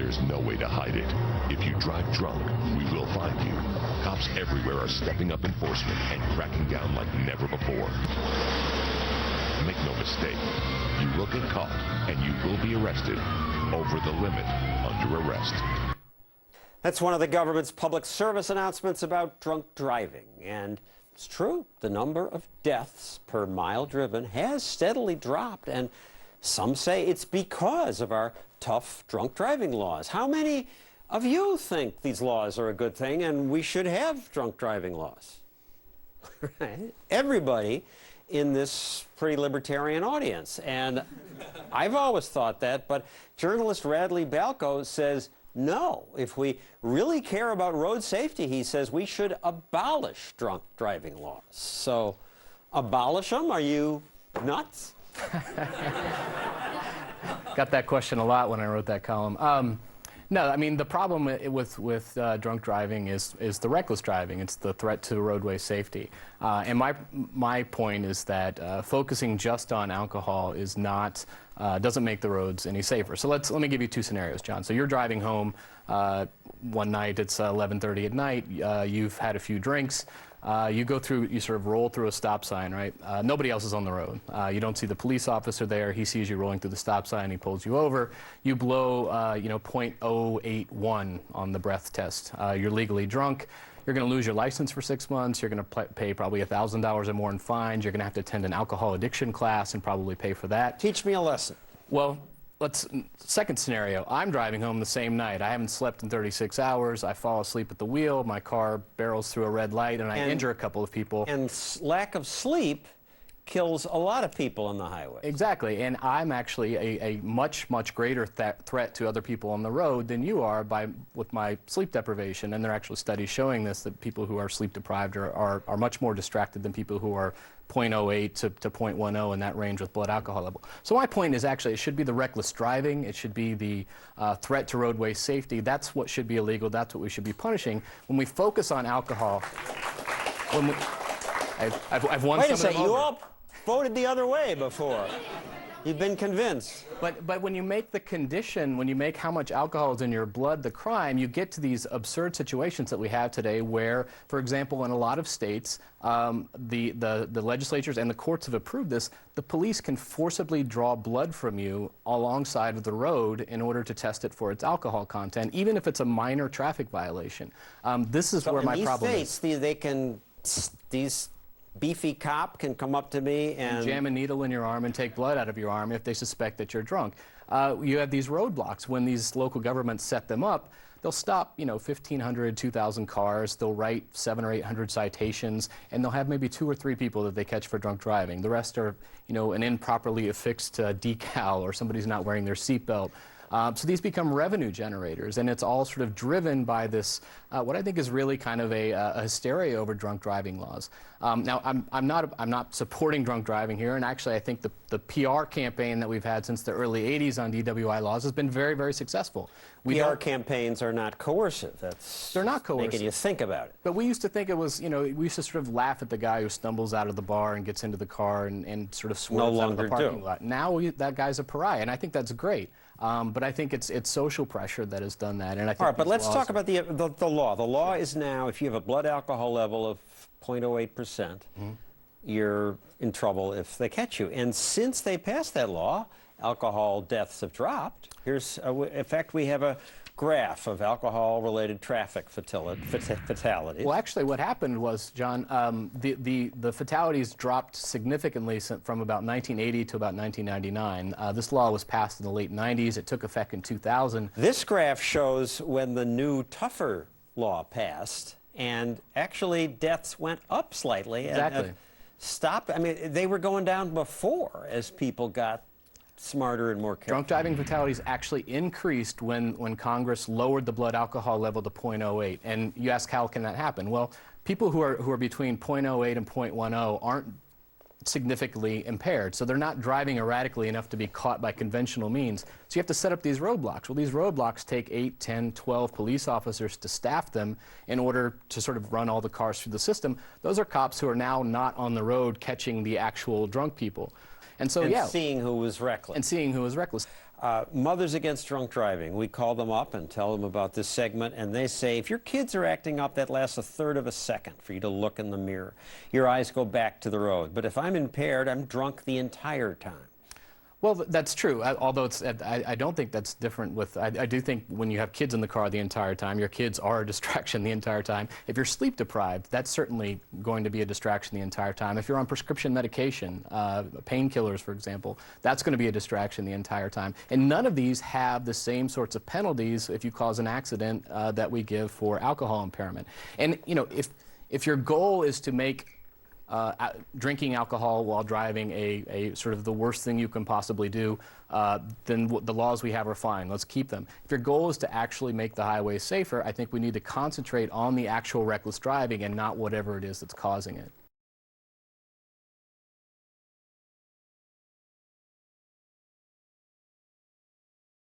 There's no way to hide it. If you drive drunk, we will find you. Cops everywhere are stepping up enforcement and cracking down like never before. Make no mistake, you will get caught and you will be arrested. Over the limit, under arrest. That's one of the government's public service announcements about drunk driving. And it's true, the number of deaths per mile driven has steadily dropped, and some say it's because of our tough drunk driving laws. How many of you think these laws are a good thing and we should have drunk driving laws? Right? Everybody in this pretty libertarian audience. And I've always thought that, but journalist Radley Balco says no. If we really care about road safety, he says we should abolish drunk driving laws. So, abolish them? Are you nuts? Got that question a lot when I wrote that column. No, I mean, the problem with drunk driving is the reckless driving. It's the threat to roadway safety. And my point is that focusing just on alcohol is not doesn't make the roads any safer. So let me give you two scenarios, John. So you're driving home one night. It's 11:30 at night. You've had a few drinks. You sort of roll through a stop sign, right? Nobody else is on the road. You don't see the police officer there. He sees you rolling through the stop sign. He pulls you over. You blow, .081 on the breath test. You're legally drunk. You're going to lose your license for 6 months. You're going to pay probably $1,000 or more in fines. You're going to have to attend an alcohol addiction class and probably pay for that. Teach me a lesson. Well, second scenario, I'm driving home the same night. I haven't slept in 36 hours. I fall asleep at the wheel. My car barrels through a red light, and I injure a couple of people. And lack of sleep kills a lot of people on the highway. Exactly, and I'm actually a much, much greater threat to other people on the road than you are with my sleep deprivation. And there are actually studies showing this, that people who are sleep deprived are much more distracted than people who are .08 to .10 in that range with blood alcohol level. So my point is actually it should be the reckless driving. It should be the threat to roadway safety. That's what should be illegal. That's what we should be punishing. When we focus on alcohol, I've won Wait some a second, of them you over. all voted the other way before. You've been convinced. But when you make the condition, when you make how much alcohol is in your blood the crime, you get to these absurd situations that we have today where, for example, in a lot of states, the legislatures and the courts have approved this, the police can forcibly draw blood from you alongside of the road in order to test it for its alcohol content, even if it's a minor traffic violation. This is where my problem is. These beefy cop can come up to me and jam a needle in your arm and take blood out of your arm if they suspect that you're drunk. You have these roadblocks. When these local governments set them up, they'll stop, 1,500, 2,000 cars. They'll write 700 or 800 citations, and they'll have maybe 2 or 3 people that they catch for drunk driving. The rest are, an improperly affixed decal, or somebody's not wearing their seatbelt. So these become revenue generators, and it's all sort of driven by this, what I think is really kind of a hysteria over drunk driving laws. Now, I'm not supporting drunk driving here, and actually I think the PR campaign that we've had since the early 80s on DWI laws has been very, very successful. PR campaigns are not coercive. They're not coercive. Making you think about it. But we used to think it was, we used to sort of laugh at the guy who stumbles out of the bar and gets into the car and sort of swerves out of the parking lot. Now that guy's a pariah, and I think that's great. But I think it's social pressure that has done that. And I think all right, but let's talk about the law. The law is now, if you have a blood alcohol level of 0.08%, you're in trouble if they catch you. And since they passed that law, alcohol deaths have dropped. In fact, we have a graph of alcohol-related traffic fatalities. Well, actually, what happened was, John, the fatalities dropped significantly from about 1980 to about 1999. This law was passed in the late 90s. It took effect in 2000. This graph shows when the new, tougher law passed, and actually deaths went up slightly. Exactly. And I mean, they were going down before as people got smarter and more careful. Drunk driving fatalities actually increased when Congress lowered the blood alcohol level to 0.08. And you ask, how can that happen? Well, people who are between 0.08 and 0.10 aren't significantly impaired, so they're not driving erratically enough to be caught by conventional means. So you have to set up these roadblocks. Well, these roadblocks take 8, 10, 12 police officers to staff them in order to sort of run all the cars through the system. Those are cops who are now not on the road catching the actual drunk people. And so, and yeah. seeing who was reckless. And seeing who was reckless. Mothers Against Drunk Driving. We call them up and tell them about this segment, and they say, if your kids are acting up, that lasts a third of a second for you to look in the mirror. Your eyes go back to the road. But if I'm impaired, I'm drunk the entire time. Well, that's true, although I don't think that's different with, I do think when you have kids in the car the entire time, your kids are a distraction the entire time. If you're sleep deprived, that's certainly going to be a distraction the entire time. If you're on prescription medication, painkillers, for example, that's going to be a distraction the entire time. And none of these have the same sorts of penalties if you cause an accident that we give for alcohol impairment. And, you know, if your goal is to make drinking alcohol while driving a sort of the worst thing you can possibly do, then the laws we have are fine. Let's keep them. If your goal is to actually make the highways safer, I think we need to concentrate on the actual reckless driving and not whatever it is that's causing it.